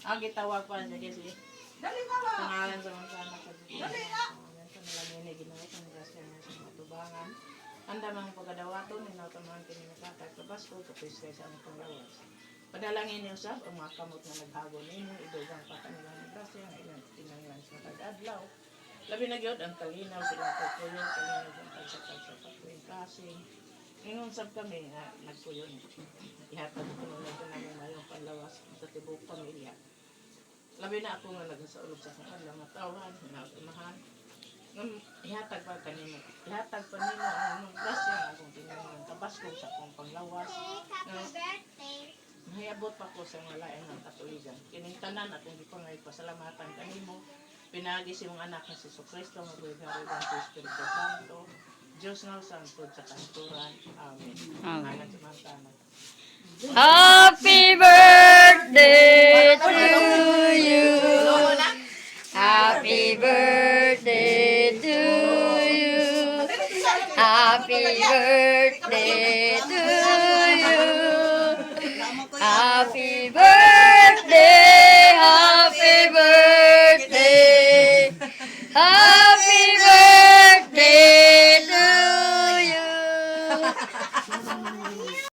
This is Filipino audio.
Ang gitawag pa niya kasi. Dali na ba? Pangalan sa mga anak ko. Dali na. Sa nalang yun, ginawa sa mga siya sa mga tubangan. Anda mga pagkadawaton, ninatamaan kininakatag sa basko, kapis kayo sa aming panglawas. Padalangin niyo sa ang mga kamot na naghago ninyo, idugang pa kanilang negrasya, ang ilang tinanglan sa matag-adlaw. Labi na gyud ang kalinaw silang pagpuyo, kalinaw ang pagsakal sa patuwing kasing. Ngayon sab kami na nagpuyo. Ihatag ko nung namin mayong panlawas sa tibok pamilya. Labi na ako nga nagasaulog sa kong mga tawan, hinautumahan. Ihatag pa kanino. Ihatag pa nino ang anong grasya nga akong tinanong tabaskog sa akong panglawas. Mahayabot pa ko sa mga lain ng katuligan. Kining tanan akong gipangay pasalamatan kanimo. Pinagi si mong anak na si Jesucristo, magwigarigan sa Espiritu Santo. Diyos nga santod sa kanturan. Amen. Amen. Happy birthday to you. Happy birthday to you. Happy birthday to you. Happy birthday, happy birthday.